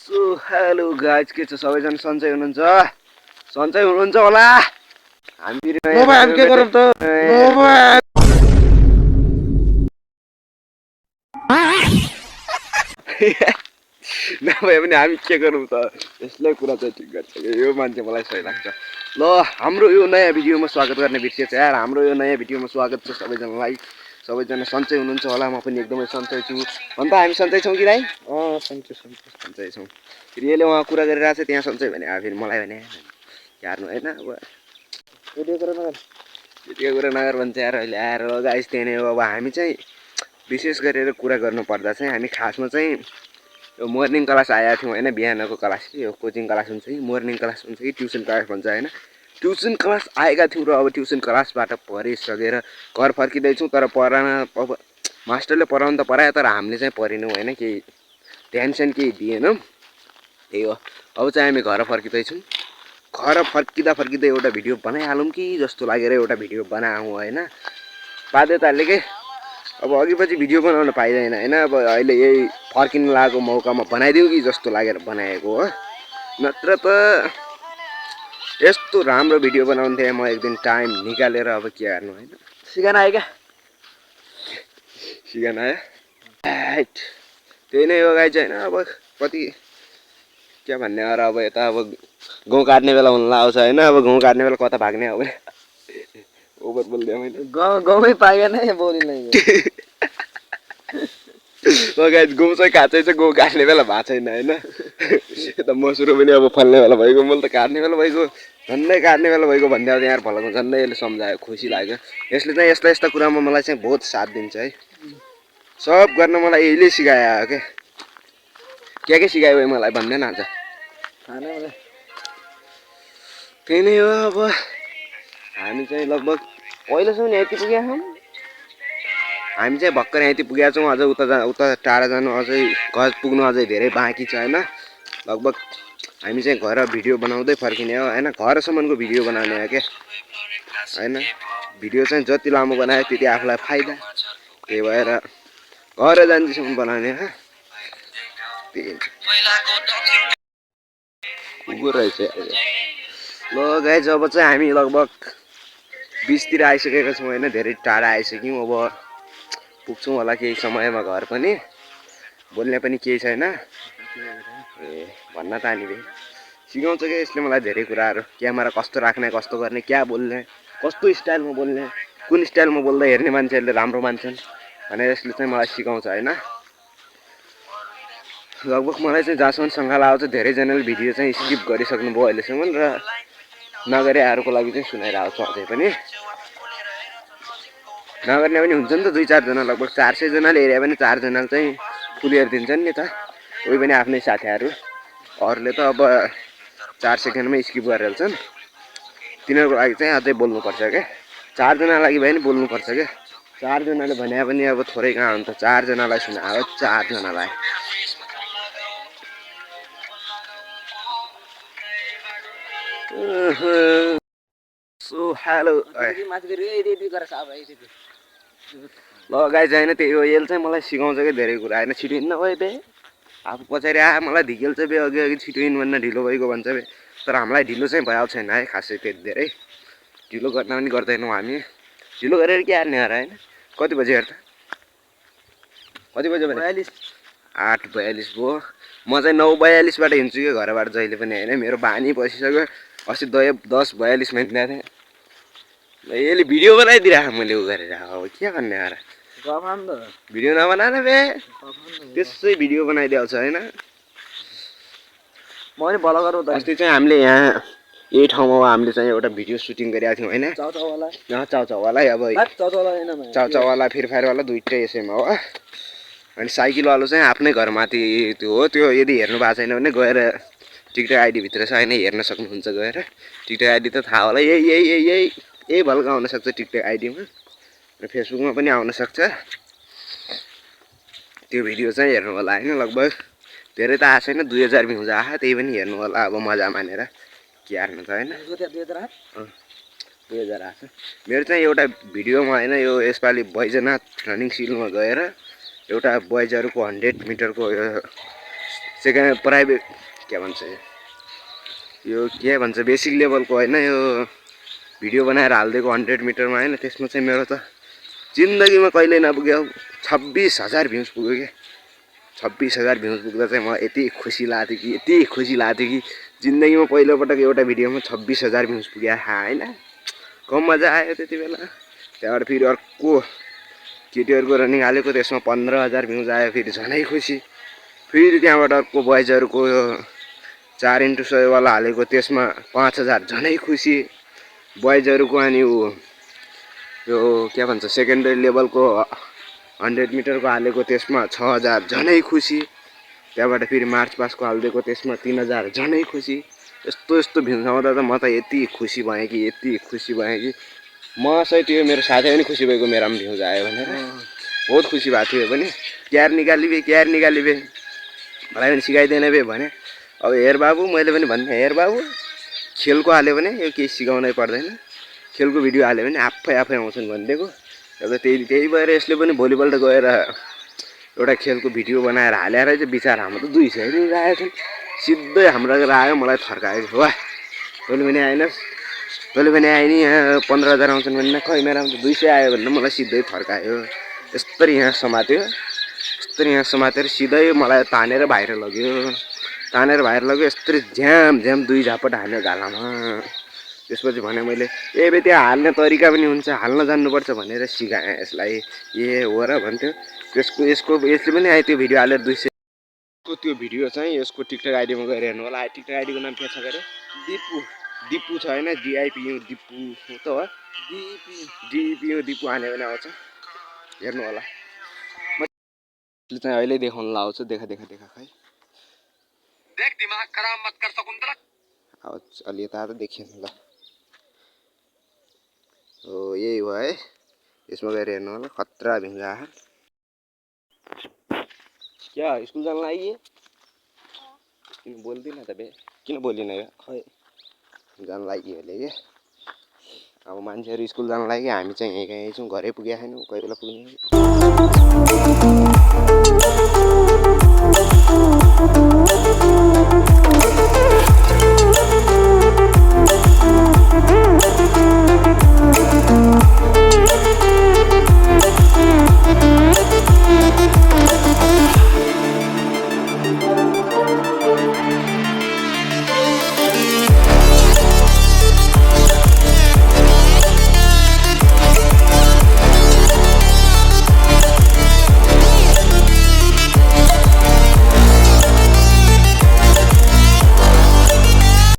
So hello guys, के छ सबैजना सन्चै हुनुहुन्छ? सन्चै हुनुहुन्छ होला? हामी हम के गरौँ त नभए पनि हामी के गरौँ त? यसलाई कुरा चाहिँ ठिक गर्छ कि यो मान्छे मलाई सही लाग्छ। ल, हाम्रो यो नयाँ भिडियोमा स्वागत गर्ने बिर्सेछ यार। हाम्रो यो नयाँ भिडियोमा स्वागत छ सबैजनालाई। सबैजना सन्चै हुनुहुन्छ होला? म पनि एकदमै सन्चै छु। अन्त हामी सन्चै छौँ कि नाइ? सन्चै छौँ। फेरि यसले उहाँ कुरा गरिरहेको छ त्यहाँ सन्चै भने फेरि मलाई भने हेर्नु होइन। अब त्यतिको कुरा नगर भन्छ यार अहिले आएर गाइस। त्यही नै हो। अब हामी चाहिँ विशेष गरेर कुरा गर्नुपर्दा चाहिँ हामी खासमा चाहिँ यो मर्निङ क्लास आएका थियौँ होइन। बिहानको क्लास कि यो कोचिङ क्लास हुन्छ कि मर्निङ क्लास हुन्छ कि ट्युसन क्लास भन्छ होइन। ट्युसन क्लास आएका थियौँ र अब ट्युसन क्लासबाट पढिसकेर घर फर्किँदैछौँ। तर अब मास्टरले पढाउनु त पढायो, तर हामीले चाहिँ पढेनौँ होइन। केही टेन्सन केही दिएनौँ। त्यही हो। अब चाहिँ हामी घर फर्किँदैछौँ। घर फर्किँदा एउटा भिडियो बनाइहालौँ कि जस्तो लागेर एउटा भिडियो बनाऊँ होइन। बाध्यताले के अब अघि पछि भिडियो बनाउन पाइँदैन होइन। अब अहिले यही फर्किनु लागेको मौकामा बनाइदिउँ कि जस्तो लागेर बनाएको हो। नत्र त यस्तो राम्रो भिडियो बनाउँथेँ म एक दिन टाइम निकालेर। अब के गर्नु होइन। सिगान आयो क्या? सिगान आयो। त्यही नै हो गाइज होइन। अब कति के भन्ने अरे अब यता अब गहुँ काट्ने बेला हुन लाउँछ होइन। अब गहुँ काट्ने बेला कता भाग्ने हो भने ओभर बोलिदिएँ मैले। गाउँमै पाएन बोलिनै। गाइज गहुँ चाहिँ काट्छ, गहुँ काट्ने बेला भएको छैन होइन। यता मसुरो पनि अब फल्ने बेला भइगयो। मैले त काट्ने बेला भइगयो, झन्डै काट्ने बेला भइगयो भन्दै अब यहाँ फलाएको झन्डै यसले सम्झायो। खुसी लाग्यो। यसले चाहिँ यस्ता कुरामा मलाई चाहिँ बहुत साथ दिन्छ है। सब गर्न मलाई यहीले सिकायो के सिकायो मलाई भन्दैन आज। त्यही नै हो। अब हामी चाहिँ लगभग पहिलासम्म यति पुगेका छौँ। हामी चाहिँ भर्खर यति पुगेका छौँ। अझ उता टाढा जानु अझै घर पुग्नु अझै धेरै बाँकी छ होइन। लगभग हामी चाहिँ घर भिडियो बनाउँदै फर्किने हो होइन। घरसम्मको भिडियो बनाउने हो क्या होइन। भिडियो चाहिँ जति लामो बनायो त्यति आफूलाई फाइदा। त्यही भएर घर जान्जेसम्म बनाउने हो। कुकुर रहेछ ल गाइज। अब चाहिँ हामी लगभग 20तिर आइसकेका छौँ होइन। धेरै टाढा आइसक्यौँ। अब पुग्छौँ होला केही समयमा घर पनि। बोल्ने पनि केही छैन ए भन्न त नि सिकाउँछ क्या यसले मलाई धेरै कुराहरू। क्यामेरा कस्तो राख्ने, कस्तो गर्ने, क्या बोल्ने, कस्तो स्टाइलमा बोल्ने, कुन स्टाइलमा बोल्दा हेर्ने मान्छेहरूले राम्रो मान्छन् भनेर यसले चाहिँ मलाई सिकाउँछ होइन। लगभग मलाई चाहिँ जहाँसम्म सङ्घाल आउँछ धेरैजनाले भिडियो चाहिँ स्किप गरिसक्नु भयो अहिलेसम्म र नगरे अरूको लागि चाहिँ सुनाइरहेको छु। अझै पनि नगर्ने पनि हुन्छ नि त 2-4 जना। लगभग 400 जनाले हेरे पनि 4 जनाले चाहिँ फुल हेरिदिन्छन् नि त। कोही पनि आफ्नै साथीहरू। अरूले त अब 4 सेकेन्डमै स्किप गरिहाल्छन्। तिनीहरूको लागि चाहिँ अझै बोल्नुपर्छ क्या। 4 जनाको लागि भए पनि बोल्नुपर्छ क्या। 4 जनाले भने पनि अब थोरै कहाँ हुन्छ। 4 जनालाई सुनायो 4 जनालाई। सो हेलो ल गाइज होइन। त्यही हो। यसले चाहिँ मलाई सिकाउँछ क्या धेरै कुरा होइन। छिटो हिँड्न गयो बे आफू पछाडि मलाई ढिकेल्छ बे अघि छिटो हिँड्नु भन्न ढिलो भइगयो भन्छ बे। तर हामीलाई ढिलो चाहिँ भइहाल्छ छैन है खासै। त्यति धेरै ढिलो गर्न पनि गर्दैनौँ हामी। ढिलो गरेर के हाल्ने अरे होइन। कति बजी हेर त? कति बजी भने 8:42 भयो। म चाहिँ 9:42बाट हिँड्छु कि घरबाट जहिले पनि होइन। मेरो बानी बसिसक्यो। अस्ति 10:42मा हिँड्दा थिएँ। यसले भिडियो बनाइदिरहेको मैले उ गरेर। अब के भन्ने अरे भिडियो नबनाएर बे त्यसै भिडियो बनाइदिहाल्छ होइन। अस्ति चाहिँ हामीले यहाँ यही ठाउँमा हामीले चाहिँ एउटा भिडियो सुटिङ गरेका थियौँ होइन। चाउचाउवाला अब चाउचाउवाला फ्री फायरवाला दुइटै यसैमा हो। अनि साइकलवाला चाहिँ आफ्नै घरमाथि त्यो हो। त्यो यदि हेर्नु भएको छैन भने गएर टिकटक आइडीभित्र छ होइन, हेर्न सक्नुहुन्छ गएर। टिकटक आइडी त थाहा होला। यही भल्का आउनसक्छ टिकटक आइडीमा र फेसबुकमा पनि आउनसक्छ। त्यो भिडियो चाहिँ हेर्नु होला होइन। लगभग धेरै त आएको छैन, 2000 भ्युज आएको। त्यही पनि हेर्नु होला अब मजा मानेर। के हार्नु त होइन। 2000 आएको छ। मेरो चाहिँ एउटा भिडियोमा होइन यो यसपालि बैजनाथ रनिङ सिलमा गएर एउटा बोइजहरूको 100 मिटरको सेकेन्ड प्राइभेट के भन्छ यो के भन्छ बेसिक लेभलको होइन यो भिडियो बनाएर हालिदिएको 100 मिटरमा होइन त्यसमा चाहिँ मेरो त जिन्दगीमा कहिल्यै नपुग्यो 26,000 भ्युज पुग्यो क्या 26,000 भ्युज पुग्दा चाहिँ म यति खुसी लाग्थ्यो कि जिन्दगीमा पहिलोपटक एउटा भिडियोमा 26,000 भ्युज पुग्यो होइन कम मजा आयो त्यति बेला त्यहाँबाट फेरि अर्को केटीहरूको रनिङ हालेको त्यसमा 15,000 भ्युज आयो फेरि झनै खुसी फेरि त्यहाँबाट अर्को बोइजहरूको 4x100 वाला हालेको त्यसमा 5,000 झनै खुसी बोइजहरूको अनि यो के भन्छ सेकेन्डरी लेभलको 100 मिटरको हालेको त्यसमा 6,000 झनै खुसी त्यहाँबाट फेरि मार्च पासको हालिदिएको त्यसमा 3,000 झनै खुसी यस्तो भ्युज आउँदा त म त यति खुसी भएँ कि म सहित यो मेरो साथी पनि खुसी भएको मेरोमा भ्युज आयो भनेर बहुत खुसी भएको थियो पनि क्यार निकाली बे मलाई पनि सिकाइदिएन बे भने अब हेर बाबु मैले पनि भन्ने हेर बाबु खेलको हाल्यो भने यो केही सिकाउनै पर्दैन खेलको भिडियो हाल्यो भने आफै आउँछन् भनिदिएको अब त्यही भएर यसले पनि भोलिपल्ट गएर एउटा खेलको भिडियो बनाएर हालेर चाहिँ बिचारा हाम्रो त 200 नै आएको थियो सिधै हाम्रो आयो मलाई थर्कायो वाह तैँले पनि आयो नि यहाँ 15,000 आउँछन् भने खै मेरोमा त 200 आयो भनेर मलाई सिधै थर्कायो यस्तरी यहाँ समातेर सिधै मलाई तानेर बाहिर लग्यो यस्तरी झ्याम 2 झापट हाल्यो गालामा त्यसपछि भने मैले ए बे त्यहाँ हाल्ने तरिका पनि हुन्छ हाल्न जान्नुपर्छ भनेर सिकाएँ यसलाई ए हो र भन्थ्यो यसले पनि आयो त्यो भिडियो हालेर 200 को त्यो भिडियो चाहिँ यसको टिकटक आइडीमा गएर हेर्नु होला टिकटक आइडीको नाम के छ गरे दिपु छ होइन DIPU दिपु हो त हो DIPU दिपु हाल्यो भने आउँछ हेर्नु होला म चाहिँ अहिले देखाउन लाउँछु देखा खै देख दिमाग खराब मत कर शकुन्तला आवाज अलि यता त देखिएन ल हो यही हो है यसमा गएर हेर्नु होला खतरा भिङ्गा क्या स्कुल जान लागि किन बोल्दिन त बे किन बोलिन यो खै जान लागि होला के अब मान्छेहरू स्कुल जान लागि हामी चाहिँ यहीँ छौँ घरै पुगेका छैनौँ कोही बेला पुग्ने